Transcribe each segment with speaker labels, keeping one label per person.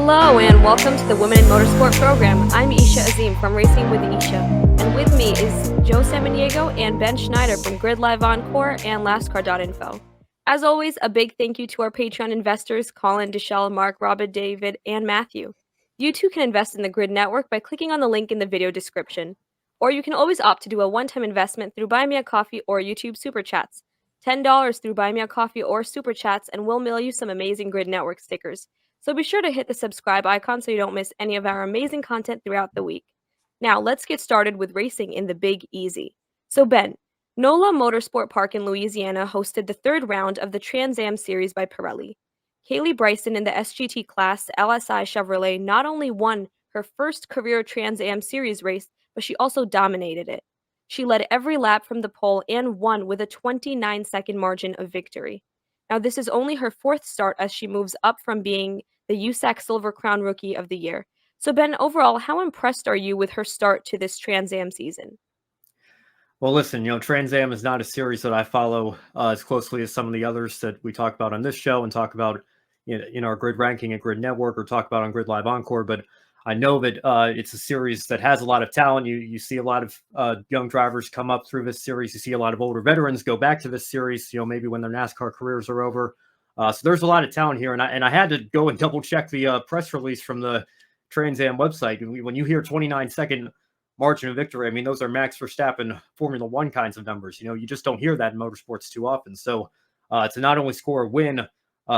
Speaker 1: Hello and welcome to the Women in Motorsport program. I'm Esha Azim from Racing with Esha, and with me is Joe Samaniego and Ben Schneider from Grid Live Encore and LastCar.info. As always, a big thank you to our Patreon investors, Colin, Deshelle, Mark, Robin, David, and Matthew. You too can invest in the Grid Network by clicking on the link in the video description. Or you can always opt to do a one-time investment through Buy Me a Coffee or YouTube Super Chats. $10 through Buy Me a Coffee or Super Chats, and we'll mail you some amazing Grid Network stickers. So be sure to hit the subscribe icon so you don't miss any of our amazing content throughout the week. Now, let's get started with racing in the Big Easy. So Ben, NOLA Motorsport Park in Louisiana hosted the third round of the Trans Am Series by Pirelli. Hailie Bryson in the SGT class LSI Chevrolet not only won her first career Trans Am Series race, but she also dominated it. She led every lap from the pole and won with a 29-second margin of victory. Now, this is only her fourth start as she moves up from being the USAC Silver Crown Rookie of the Year. So, Ben, overall, how impressed are you with her start to this Trans Am season?
Speaker 2: Well, listen, Trans Am is not a series that I follow as closely as some of the others that we talk about on this show and talk about in our Grid Ranking and Grid Network or talk about on Grid Live Encore. But I know that it's a series that has a lot of talent. You see a lot of young drivers come up through this series. You see a lot of older veterans go back to this series, maybe when their NASCAR careers are over. So there's a lot of talent here. And I had to go and double check the press release from the Trans Am website. When you hear 29-second margin of victory, I mean, those are Max Verstappen Formula One kinds of numbers. You just don't hear that in motorsports too often. So to not only score a win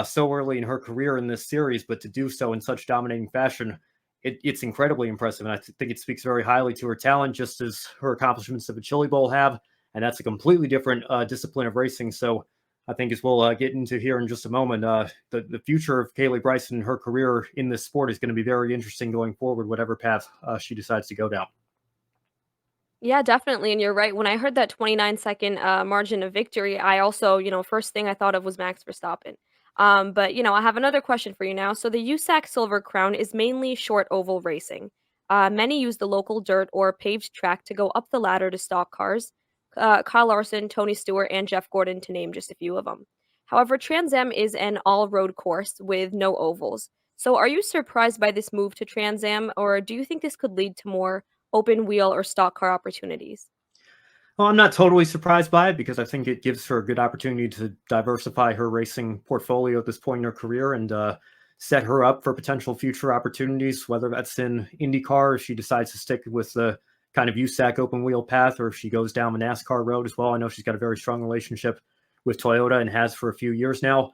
Speaker 2: so early in her career in this series, but to do so in such dominating fashion, it's incredibly impressive. And I think it speaks very highly to her talent, just as her accomplishments of a Chili Bowl have. And that's a completely different discipline of racing. So I think, as we'll get into here in just a moment, the future of Hailie Bryson and her career in this sport is going to be very interesting going forward, whatever path she decides to go down.
Speaker 1: Yeah, definitely. And you're right. When I heard that 29-second margin of victory, I also, first thing I thought of was Max Verstappen. But, I have another question for you now. So the USAC Silver Crown is mainly short oval racing. Many use the local dirt or paved track to go up the ladder to stock cars. Kyle Larson, Tony Stewart, and Jeff Gordon, to name just a few of them. However, Trans Am is an all-road course with no ovals. So are you surprised by this move to Trans Am, or do you think this could lead to more open wheel or stock car opportunities?
Speaker 2: Well, I'm not totally surprised by it because I think it gives her a good opportunity to diversify her racing portfolio at this point in her career and set her up for potential future opportunities, whether that's in IndyCar, if she decides to stick with the kind of USAC open wheel path, or if she goes down the NASCAR road as well. I know she's got a very strong relationship with Toyota and has for a few years now.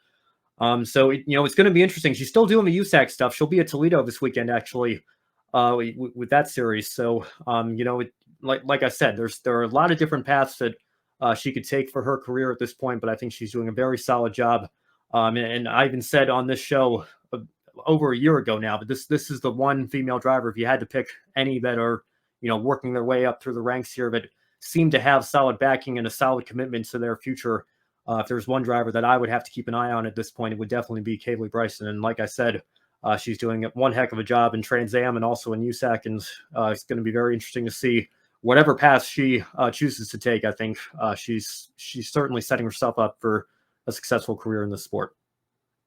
Speaker 2: So it's going to be interesting. She's still doing the USAC stuff. She'll be at Toledo this weekend, actually, with that series. So, like I said, there are a lot of different paths that she could take for her career at this point, but I think she's doing a very solid job. And I even said on this show over a year ago now, but this is the one female driver, if you had to pick any that are, working their way up through the ranks here, that seem to have solid backing and a solid commitment to their future. If there's one driver that I would have to keep an eye on at this point, it would definitely be Hailie Bryson. And like I said, she's doing one heck of a job in Trans Am and also in USAC, and it's going to be very interesting to see whatever path she chooses to take. I think she's certainly setting herself up for a successful career in this sport.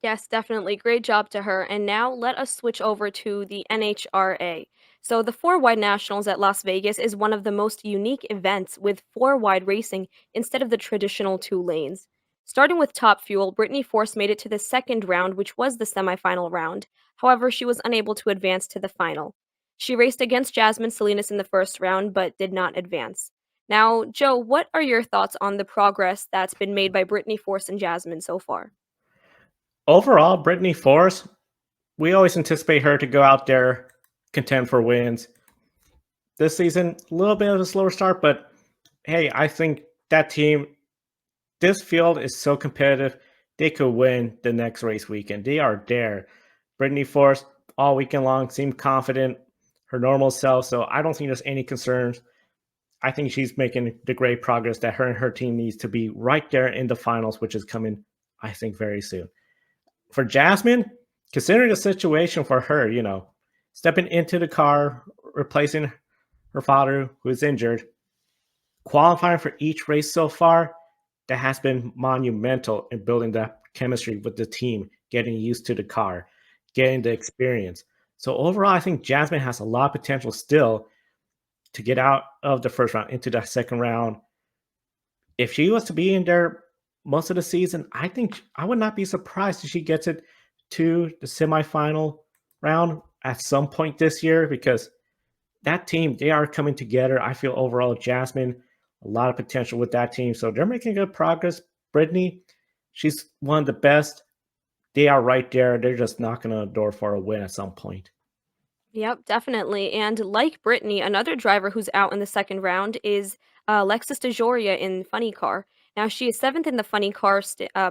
Speaker 1: Yes, definitely. Great job to her. And now let us switch over to the NHRA. So, the four wide nationals at Las Vegas is one of the most unique events with four wide racing instead of the traditional two lanes. Starting with Top Fuel, Brittany Force made it to the second round, which was the semifinal round. However, she was unable to advance to the final. She raced against Jasmine Salinas in the first round, but did not advance. Now, Joe, what are your thoughts on the progress that's been made by Brittany Force and Jasmine so far?
Speaker 3: Overall, Brittany Force, we always anticipate her to go out there, contend for wins. This season, a little bit of a slower start, but hey, I think that team, this field is so competitive, they could win the next race weekend. They are there. Brittany Force, all weekend long, seemed confident, her normal self, so I don't think there's any concerns. I think she's making the great progress that her and her team needs to be right there in the finals, which is coming, I think, very soon. For Jasmine, considering the situation for her, stepping into the car, replacing her father who is injured, qualifying for each race so far, that has been monumental in building that chemistry with the team, getting used to the car, getting the experience. So overall, I think Jasmine has a lot of potential still to get out of the first round into the second round. If she was to be in there most of the season, I think I would not be surprised if she gets it to the semifinal round at some point this year, because that team, they are coming together. I feel overall Jasmine, a lot of potential with that team. So they're making good progress. Brittany, she's one of the best. They are right there. They're just knocking on the door for a win at some point.
Speaker 1: Yep, definitely. And like Brittany, another driver who's out in the second round is Alexis DeJoria in Funny Car. Now, she is seventh in the Funny Car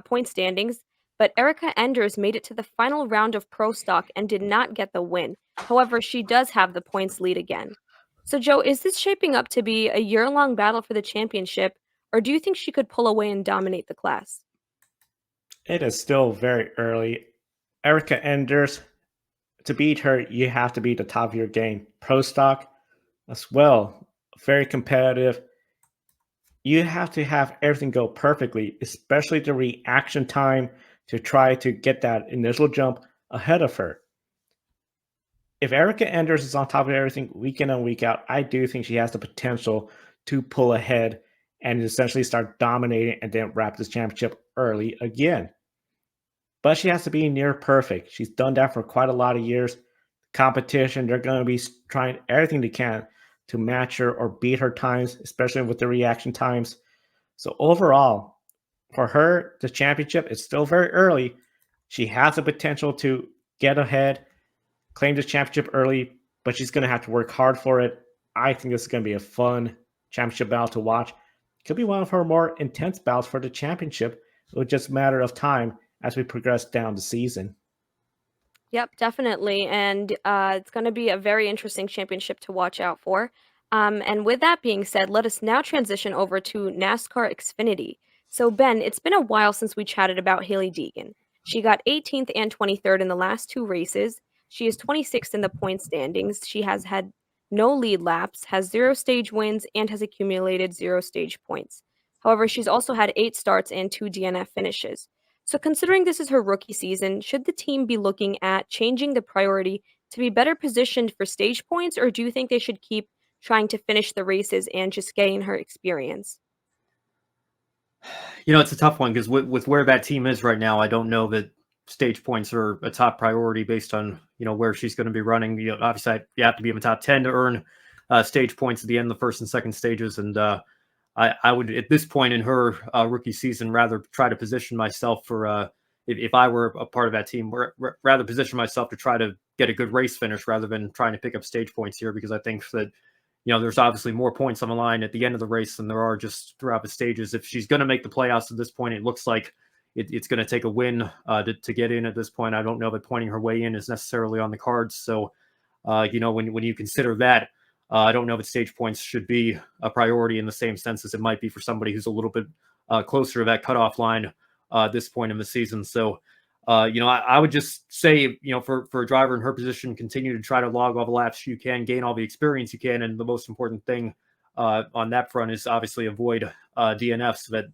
Speaker 1: point standings, but Erica Enders made it to the final round of Pro Stock and did not get the win. However, she does have the points lead again. So, Joe, is this shaping up to be a year-long battle for the championship, or do you think she could pull away and dominate the class?
Speaker 3: It is still very early. Erica Enders, to beat her, you have to be the top of your game. Pro Stock as well, very competitive. You have to have everything go perfectly, especially the reaction time to try to get that initial jump ahead of her. If Erica Enders is on top of everything week in and week out, I do think she has the potential to pull ahead and essentially start dominating and then wrap this championship early again. But she has to be near perfect. She's done that for quite a lot of years. Competition, they're going to be trying everything they can to match her or beat her times, especially with the reaction times. So overall, for her, the championship is still very early. She has the potential to get ahead, claim this championship early, but she's going to have to work hard for it. I think this is going to be a fun championship battle to watch. Could be one of her more intense battles for the championship. It was just a matter of time as we progress down the season.
Speaker 1: Yep, definitely. And it's going to be a very interesting championship to watch out for. And with that being said, let us now transition over to NASCAR Xfinity. So, Ben, it's been a while since we chatted about Hailie Deegan. She got 18th and 23rd in the last two races. She is 26th in the point standings. She has had no lead laps, has zero stage wins, and has accumulated zero stage points. However, she's also had 8 starts and 2 DNF finishes. So, considering this is her rookie season, should the team be looking at changing the priority to be better positioned for stage points, or do you think they should keep trying to finish the races and just gain her experience?
Speaker 2: It's a tough one because with where that team is right now, I don't know that stage points are a top priority based on where she's going to be running. Obviously, you have to be in the top 10 to earn stage points at the end of the first and second stages, and I would at this point in her rookie season rather try to position myself for if I were a part of that team, rather position myself to try to get a good race finish rather than trying to pick up stage points here, because I think that there's obviously more points on the line at the end of the race than there are just throughout the stages. If she's going to make the playoffs at this point, it looks like it's going to take a win to get in at this point. I don't know that pointing her way in is necessarily on the cards. So, when you consider that, I don't know if stage points should be a priority in the same sense as it might be for somebody who's a little bit closer to that cutoff line at this point in the season. So, I would just say, for a driver in her position, continue to try to log all the laps you can, gain all the experience you can. And the most important thing on that front is obviously avoid DNFs so that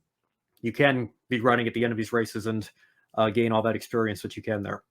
Speaker 2: you can be running at the end of these races and gain all that experience that you can there.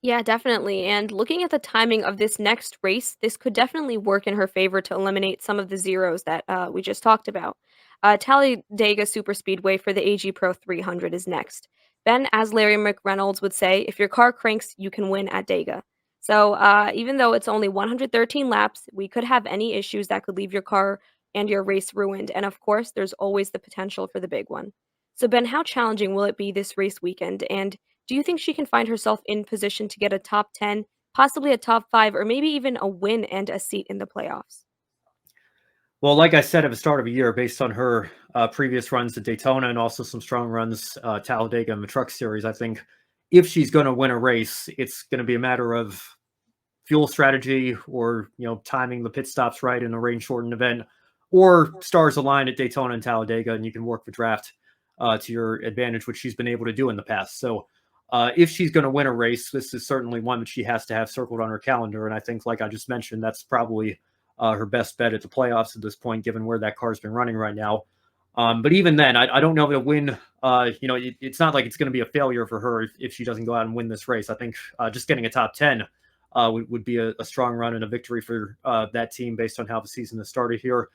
Speaker 1: Yeah, definitely. And looking at the timing of this next race, this could definitely work in her favor to eliminate some of the zeros that we just talked about. Talladega Superspeedway for the AG Pro 300 is next. Ben, as Larry McReynolds would say, if your car cranks, you can win at Dega. So even though it's only 113 laps, we could have any issues that could leave your car and your race ruined. And of course, there's always the potential for the big one. So, Ben, how challenging will it be this race weekend? And do you think she can find herself in position to get a top 10, possibly a top 5, or maybe even a win and a seat in the playoffs?
Speaker 2: Well, like I said at the start of the year, based on her previous runs at Daytona and also some strong runs Talladega and the Truck Series, I think if she's going to win a race, it's going to be a matter of fuel strategy or timing the pit stops right in a rain shortened event, or stars align at Daytona and Talladega, and you can work the draft to your advantage, which she's been able to do in the past. So if she's going to win a race, this is certainly one that she has to have circled on her calendar. And I think, like I just mentioned, that's probably her best bet at the playoffs at this point, given where that car's been running right now. But even then, I don't know if a win, it's not like it's going to be a failure for her if she doesn't go out and win this race. I think just getting a top 10 would be a strong run and a victory for that team based on how the season has started here.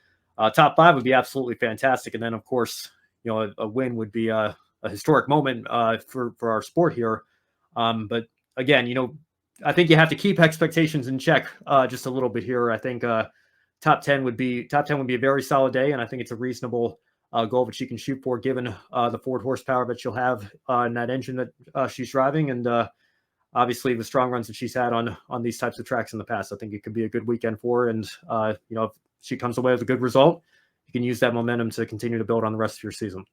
Speaker 2: Top 5 would be absolutely fantastic, and then of course, a win would be a historic moment for our sport here. But again, I think you have to keep expectations in check just a little bit here. I think top 10 would be a very solid day, and I think it's a reasonable goal that she can shoot for, given the Ford horsepower that she'll have in that engine that she's driving, and obviously the strong runs that she's had on these types of tracks in the past. I think it could be a good weekend for her, and if she comes away with a good result, you can use that momentum to continue to build on the rest of your season.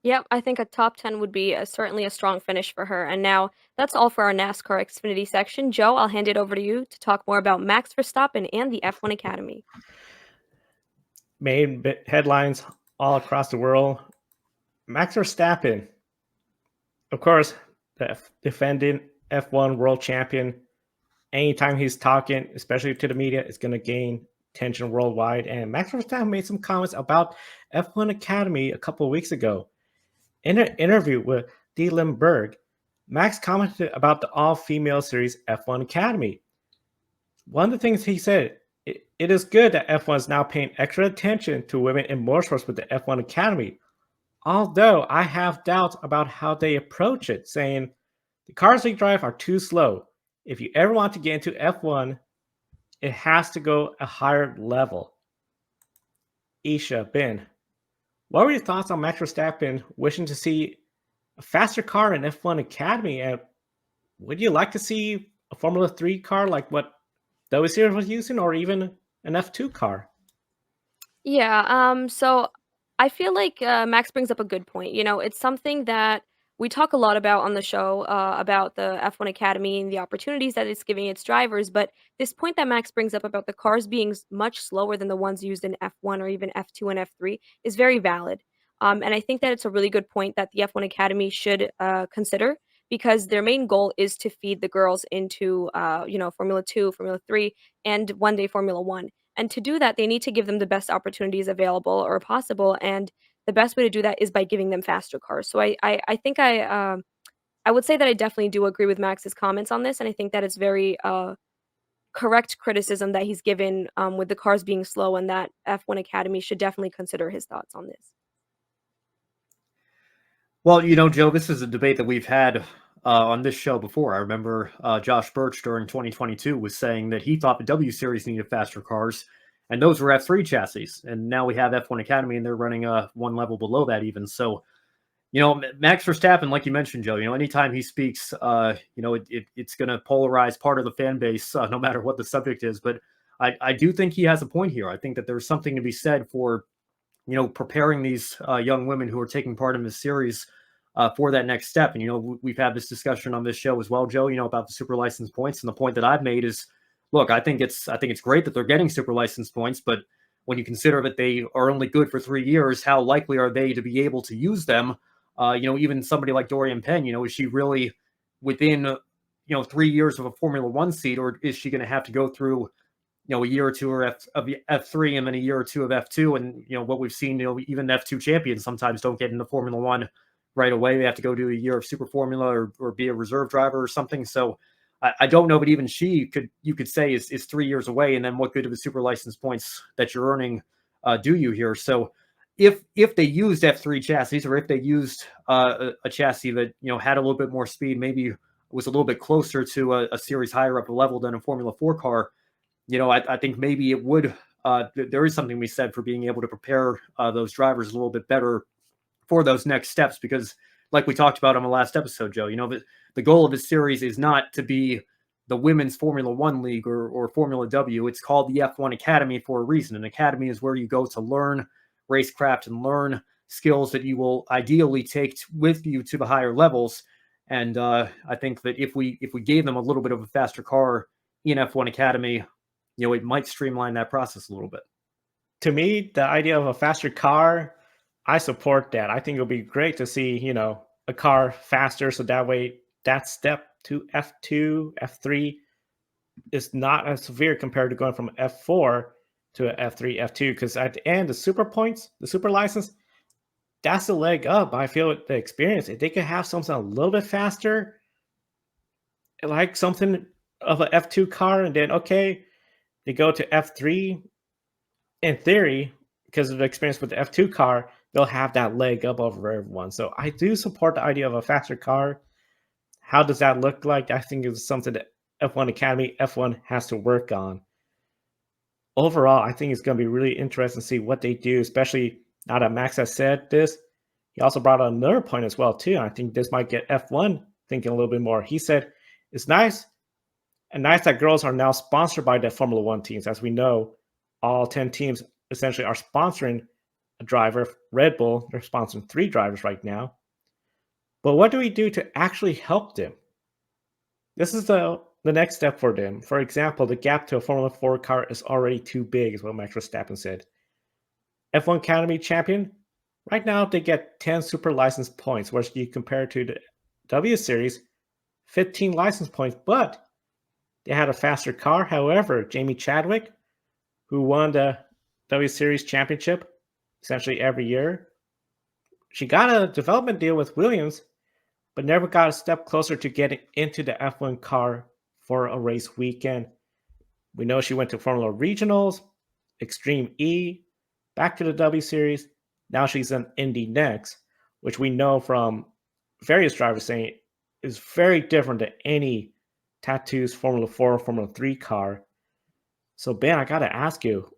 Speaker 1: Yep, I think a top 10 would be certainly a strong finish for her. And now that's all for our NASCAR Xfinity section. Joe, I'll hand it over to you to talk more about Max Verstappen and the F1 Academy.
Speaker 3: Made headlines all across the world. Max Verstappen, of course, the defending F1 world champion. Anytime he's talking, especially to the media, it's going to gain attention worldwide. And Max Verstappen made some comments about F1 Academy a couple of weeks ago. In an interview with Dylan Berg, Max commented about the all-female series F1 Academy. One of the things he said, it is good that F1 is now paying extra attention to women in motorsports with the F1 Academy, although I have doubts about how they approach it, saying the cars they drive are too slow. If you ever want to get into F1, it has to go a higher level. Esha, Ben, what were your thoughts on Max Verstappen wishing to see a faster car in F1 Academy? And would you like to see a Formula 3 car like what W Series was using, or even an F2 car?
Speaker 1: Yeah, so I feel like Max brings up a good point. It's something that we talk a lot about on the show about the F1 Academy and the opportunities that it's giving its drivers. But this point that Max brings up about the cars being much slower than the ones used in F1 or even F2 and F3 is very valid. And I think that it's a really good point that the F1 Academy should consider, because their main goal is to feed the girls into, Formula 2, Formula 3, and one day Formula 1. And to do that, they need to give them the best opportunities available or possible, and the best way to do that is by giving them faster cars. So I think I would say that I definitely do agree with Max's comments on this, and I think that it's very correct criticism that he's given with the cars being slow, and that F1 Academy should definitely consider his thoughts on this.
Speaker 2: Well, Joe, this is a debate that we've had on this show before. I remember Josh Birch during 2022 was saying that he thought the W Series needed faster cars, and those were F3 chassis. And now we have F1 Academy, and they're running one level below that even. So, Max Verstappen, like you mentioned, Joe, anytime he speaks, it's going to polarize part of the fan base, no matter what the subject is. But I do think he has a point here. I think that there's something to be said for preparing these young women who are taking part in this series for that next step. And, we've had this discussion on this show as well, Joe, about the super license points. And the point that I've made is, look, I think it's great that they're getting super license points, but when you consider that they are only good for 3 years, how likely are they to be able to use them? Even somebody like Dorian Penn, is she really within, 3 years of a Formula One seat, or is she going to have to go through a year or two of F3 and then a year or two of F2. And, what we've seen, even F2 champions sometimes don't get into Formula One right away. They have to go do a year of Super Formula or be a reserve driver or something. So I don't know, but even you could say is 3 years away. And then what good do the super license points that you're earning do you here? So if they used F3 chassis, or if they used a chassis that, had a little bit more speed, maybe was a little bit closer to a series higher up a level than a Formula 4 car, I think maybe it would. There is something we said for being able to prepare those drivers a little bit better for those next steps, because, like we talked about on the last episode, Joe, the goal of this series is not to be the women's Formula One league or Formula W. It's called the F1 Academy for a reason. An academy is where you go to learn racecraft and learn skills that you will ideally take with you to the higher levels. And I think that if we gave them a little bit of a faster car in F1 Academy, it might streamline that process a little bit.
Speaker 3: To me, the idea of a faster car, I support that. I think it'll be great to see, a car faster, so that way that step to F2, F3 is not as severe compared to going from F4 to F3, F2, because at the end, the super points, the super license, that's the leg up. I feel with the experience. If they could have something a little bit faster, like something of an F2 car, and then okay, they go to F3. In theory, because of the experience with the F2 car, they'll have that leg up over everyone. So I do support the idea of a faster car. How does that look like? I think it's something that F1 Academy, F1 has to work on. Overall, I think it's going to be really interesting to see what they do, especially now that Max has said this. He also brought up another point as well, too. I think this might get F1 thinking a little bit more. He said, it's nice that girls are now sponsored by the Formula One teams. As we know, all 10 teams essentially are sponsoring a driver. Red Bull, they're sponsoring 3 drivers right now. But what do we do to actually help them? This is the next step for them. For example, the gap to a Formula 4 car is already too big, is what Max Verstappen said. F1 Academy champion, right now they get 10 super license points, whereas you compare to the W Series, 15 license points, but they had a faster car. However, Jamie Chadwick, who won the W Series championship essentially every year, she got a development deal with Williams, but never got a step closer to getting into the F1 car for a race weekend. We know she went to Formula Regionals, Extreme E, back to the W Series. Now she's in Indy next, which we know from various drivers saying is very different than any tattoos Formula 4, Formula 3 car. So Ben, I gotta ask you,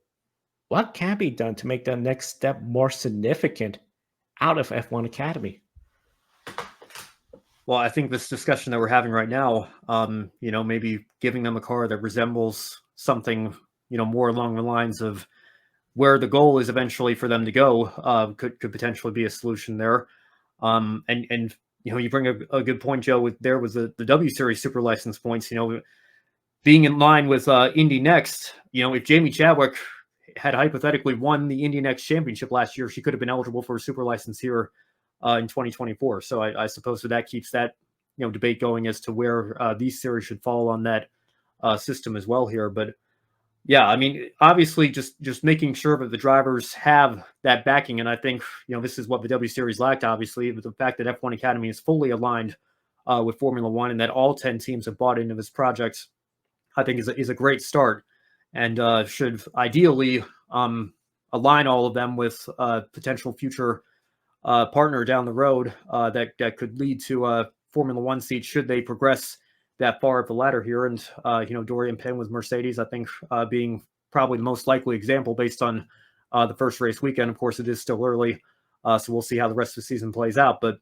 Speaker 3: what can be done to make the next step more significant out of F1 Academy?
Speaker 2: Well, I think this discussion that we're having right now, maybe giving them a car that resembles something, more along the lines of where the goal is eventually for them to go, could potentially be a solution there. And you bring a good point, Joe. With the W Series Super License points, being in line with Indy Next. If Jamie Chadwick had hypothetically won the Indy Next Championship last year, she could have been eligible for a super license here in 2024. So I suppose that keeps that debate going as to where these series should fall on that system as well here. But yeah, I mean, obviously, just making sure that the drivers have that backing, and I think this is what the W Series lacked. Obviously, but the fact that F1 Academy is fully aligned with Formula One and that all 10 teams have bought into this project, I think is a great start, and should ideally align all of them with potential future partner down the road that could lead to a Formula One seat should they progress that far up the ladder here. And Dorian Penn with Mercedes, I think, being probably the most likely example based on the first race weekend. Of course, it is still early, so we'll see how the rest of the season plays out. But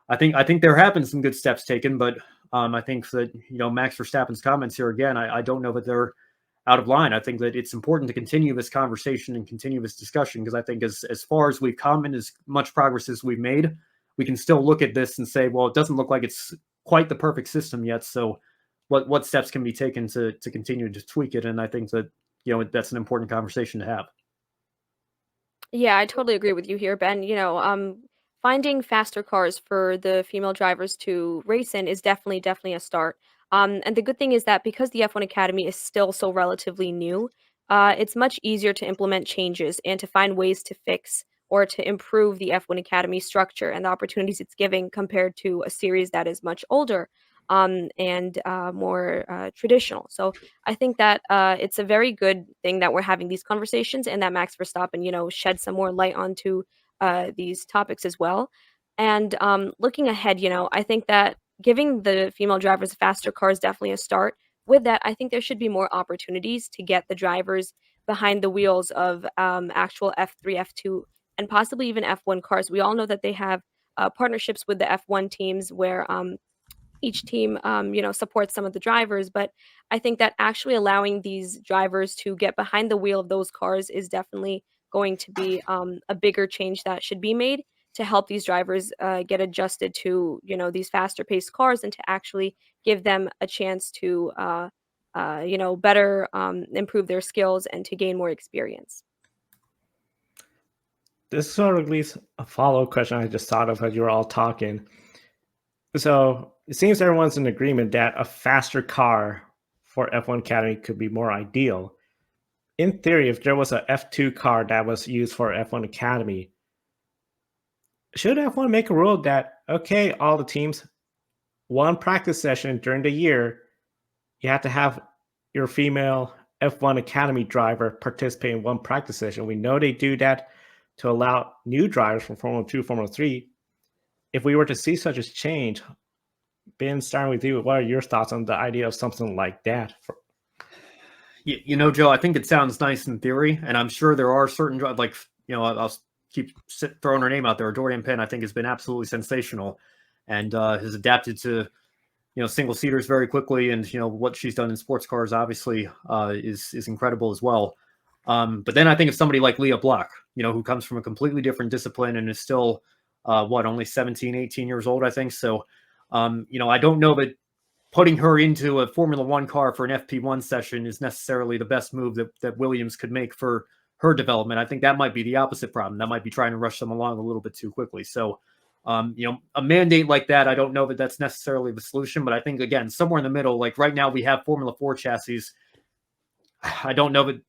Speaker 2: I think there have been some good steps taken, but I think that Max Verstappen's comments here again, I don't know that they're out of line. I think that it's important to continue this conversation and continue this discussion, because I think as far as we've come and as much progress as we've made, we can still look at this and say, well, it doesn't look like it's quite the perfect system yet. So what steps can be taken to continue to tweak it? And I think that that's an important conversation to have.
Speaker 1: Yeah, I totally agree with you here, Ben. Finding faster cars for the female drivers to race in is definitely a start. And the good thing is that because the F1 Academy is still so relatively new, it's much easier to implement changes and to find ways to fix or to improve the F1 Academy structure and the opportunities it's giving compared to a series that is much older and more traditional. So I think that it's a very good thing that we're having these conversations and that Max Verstappen, shed some more light onto these topics as well. And looking ahead, I think that giving the female drivers faster cars definitely a start. With that, I think there should be more opportunities to get the drivers behind the wheels of actual F3, F2, and possibly even F1 cars. We all know that they have partnerships with the F1 teams where each team, supports some of the drivers. But I think that actually allowing these drivers to get behind the wheel of those cars is definitely going to be a bigger change that should be made to help these drivers get adjusted to, these faster paced cars and to actually give them a chance to, better improve their skills and to gain more experience.
Speaker 3: This sort of leaves a follow-up question I just thought of as you were all talking. So it seems everyone's in agreement that a faster car for F1 Academy could be more ideal. In theory, if there was a F2 car that was used for F1 Academy, should F1 make a rule that, okay, all the teams, one practice session during the year, you have to have your female F1 Academy driver participate in one practice session. We know they do that to allow new drivers from Formula 2, Formula 3. If we were to see such a change, Ben, starting with you, what are your thoughts on the idea of something like that?
Speaker 2: Joe, I think it sounds nice in theory, and I'm sure there are certain, like, I'll keep throwing her name out there. Dorian Penn, I think, has been absolutely sensational and has adapted to, single seaters very quickly. And, what she's done in sports cars, obviously, is incredible as well. But then I think of somebody like Leah Block, who comes from a completely different discipline and is still, only 17, 18 years old, I think. So, I don't know that putting her into a Formula One car for an FP1 session is necessarily the best move that Williams could make for her development. I think that might be the opposite problem. That might be trying to rush them along a little bit too quickly. So, a mandate like that, I don't know that that's necessarily the solution, but I think, again, somewhere in the middle, like right now we have Formula 4 chassis. I don't know that,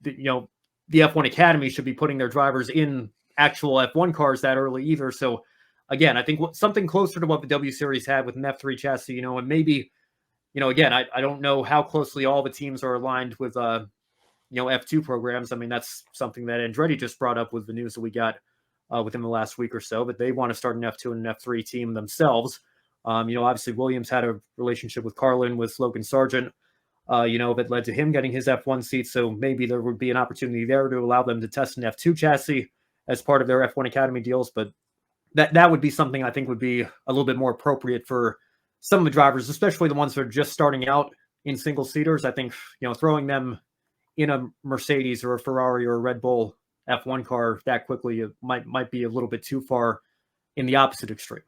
Speaker 2: the F1 Academy should be putting their drivers in actual F1 cars that early either. So, again, I think something closer to what the W Series had with an F3 chassis, and maybe, again, I don't know how closely all the teams are aligned with, F2 programs. I mean, that's something that Andretti just brought up with the news that we got within the last week or so, but they want to start an F2 and an F3 team themselves. Obviously Williams had a relationship with Carlin, with Logan Sargent, that led to him getting his F1 seat. So maybe there would be an opportunity there to allow them to test an F2 chassis as part of their F1 Academy deals. But that would be something I think would be a little bit more appropriate for some of the drivers, especially the ones that are just starting out in single seaters. I think, throwing them in a Mercedes or a Ferrari or a Red Bull F1 car that quickly might be a little bit too far in the opposite extreme.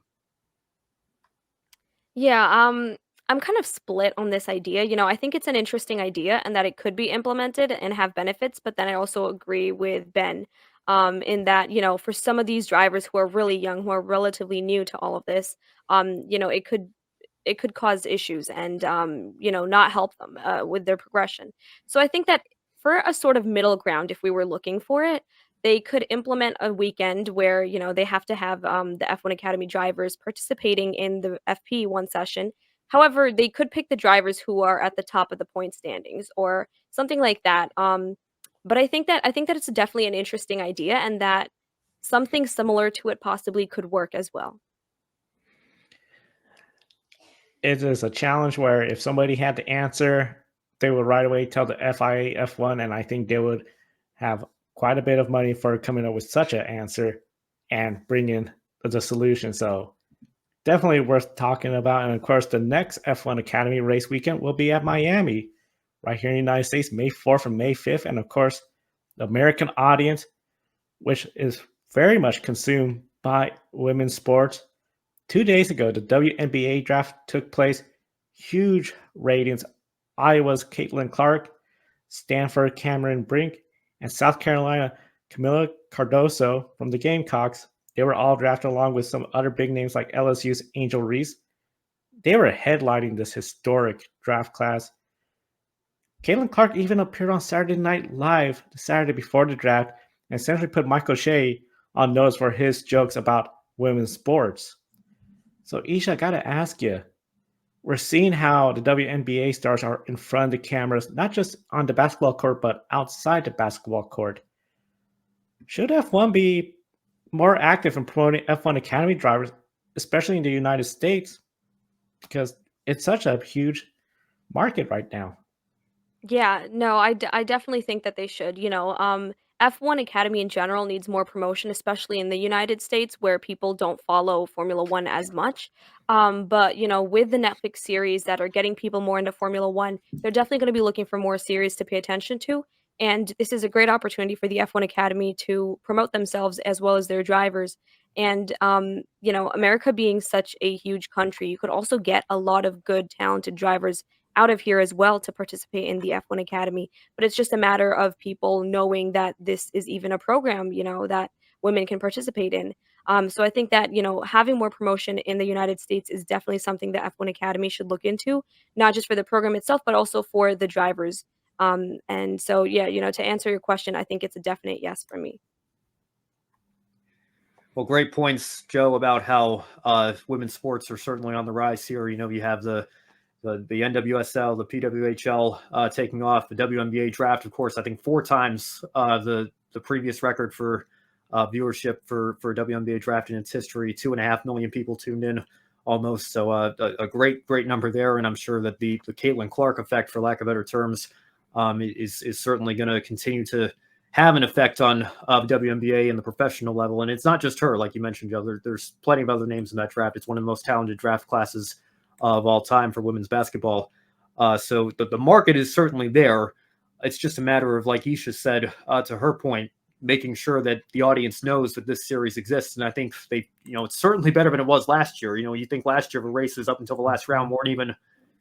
Speaker 1: Yeah, I'm kind of split on this idea. I think it's an interesting idea and that it could be implemented and have benefits, but then I also agree with Ben, in that, for some of these drivers who are really young, who are relatively new to all of this, it could cause issues and not help them with their progression. So I think that for a sort of middle ground, if we were looking for it, they could implement a weekend where they have to have the F1 Academy drivers participating in the FP1 session. However, they could pick the drivers who are at the top of the point standings or something like that. But I think that it's definitely an interesting idea, and that something similar to it possibly could work as well.
Speaker 3: It is a challenge where if somebody had the answer, they would right away tell the FIA F1, and I think they would have quite a bit of money for coming up with such an answer and bringing the solution. So definitely worth talking about. And of course, the next F1 Academy race weekend will be at Miami, right here in the United States, May 4th and May 5th. And of course, the American audience, which is very much consumed by women's sports. 2 days ago, the WNBA draft took place. Huge ratings. Iowa's Caitlin Clark, Stanford Cameron Brink, and South Carolina Camila Cardoso from the Gamecocks. They were all drafted along with some other big names like LSU's Angel Reese. They were headlining this historic draft class. Caitlin Clark even appeared on Saturday Night Live the Saturday before the draft and essentially put Michael Shea on notice for his jokes about women's sports. So, Esha, I got to ask you, we're seeing how the WNBA stars are in front of the cameras, not just on the basketball court, but outside the basketball court. Should F1 be more active in promoting F1 Academy drivers, especially in the United States? Because it's such a huge market right now.
Speaker 1: Yeah, no, I definitely think that they should. F1 Academy in general needs more promotion, especially in the United States where people don't follow Formula One as much. But with the Netflix series that are getting people more into Formula One, they're definitely going to be looking for more series to pay attention to. And this is a great opportunity for the F1 Academy to promote themselves as well as their drivers. And America being such a huge country, you could also get a lot of good, talented drivers out of here as well to participate in the F1 Academy. But it's just a matter of people knowing that this is even a program, that women can participate in. So I think that, having more promotion in the United States is definitely something that F1 Academy should look into, not just for the program itself, but also for the drivers. And so, yeah, to answer your question, I think it's a definite yes for me.
Speaker 2: Well, great points, Joe, about how women's sports are certainly on the rise here. You have the the NWSL, the PWHL taking off, the WNBA draft, of course, I think 4 times the previous record for viewership for WNBA draft in its history. 2.5 million people tuned in almost. So a great number there. And I'm sure that the Caitlin Clark effect, for lack of better terms, is certainly going to continue to have an effect on WNBA and the professional level. And it's not just her, like you mentioned, Joe. There's plenty of other names in that draft. It's one of the most talented draft classes of all time for women's basketball. So the market is certainly there. It's just a matter of, like Esha said, to her point, making sure that the audience knows that this series exists. And I think it's certainly better than it was last year. You think last year the races up until the last round weren't even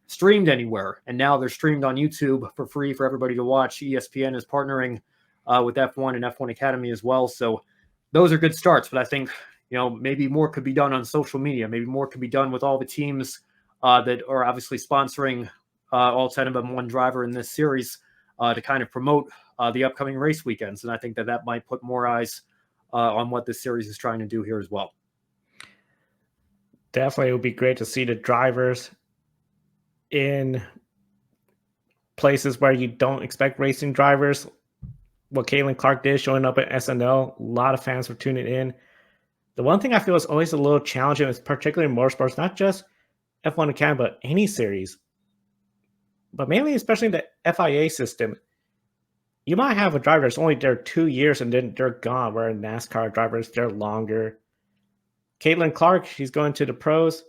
Speaker 2: streamed anywhere. And now they're streamed on YouTube for free for everybody to watch. ESPN is partnering with F1 and F1 Academy as well. So those are good starts. But I think, maybe more could be done on social media. Maybe more could be done with all the teams that are obviously sponsoring all 10 of them, one driver in this series to kind of promote the upcoming race weekends. And I think that might put more eyes on what this series is trying to do here as well.
Speaker 3: Definitely, it would be great to see the drivers in places where you don't expect racing drivers. What Caitlin Clark did, showing up at SNL, a lot of fans were tuning in. The one thing I feel is always a little challenging, is particularly in motorsports, not just F1 Academy, but any series, but mainly especially the FIA system. You might have a driver that's only there 2 years and then they're gone, where a NASCAR driver is there longer. Caitlin Clark, she's going to the pros,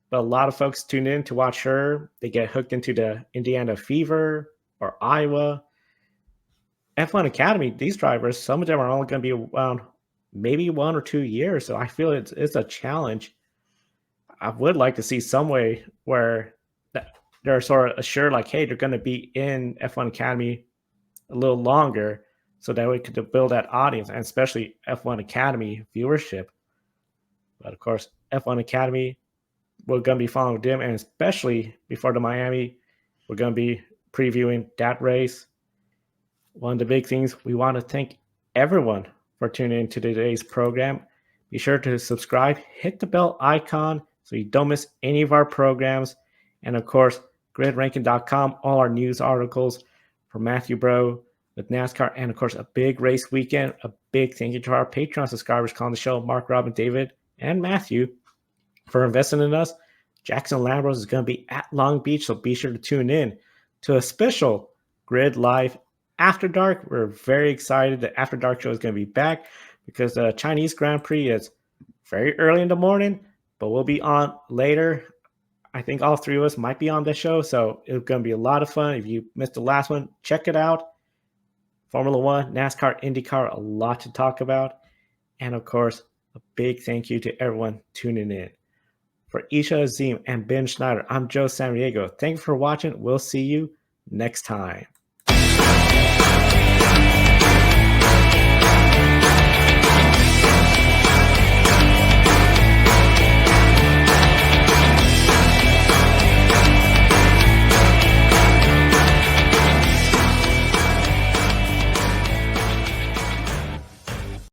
Speaker 3: but a lot of folks tune in to watch her. They get hooked into the Indiana Fever or Iowa. F1 Academy, these drivers, some of them are only going to be around maybe 1 or 2 years. So I feel it's a challenge. I would like to see some way where they're sort of assured, like, hey, they're going to be in F1 Academy a little longer, so that we could build that audience, and especially F1 Academy viewership. But of course, F1 Academy, we're going to be following them, and especially before the Miami, we're going to be previewing that race. One of the big things, we want to thank everyone for tuning in to today's program. Be sure to subscribe, hit the bell icon so you don't miss any of our programs. And of course, gridranking.com, all our news articles from Matthew Bro with NASCAR, and of course, a big race weekend. A big thank you to our Patreon subscribers calling the show, Mark, Robin, David, and Matthew, for investing in us. Jackson Lambros is going to be at Long Beach, so be sure to tune in to a special Grid Live After Dark. We're very excited. The After Dark show is going to be back because the Chinese Grand Prix is very early in the morning, but we'll be on later. I think all 3 of us might be on the show, so it's going to be a lot of fun. If you missed the last one, check it out. Formula One, NASCAR, IndyCar, a lot to talk about. And of course, a big thank you to everyone tuning in. For Esha Azim and Ben Schneider, I'm Joe Samaniego. Thank you for watching. We'll see you next time.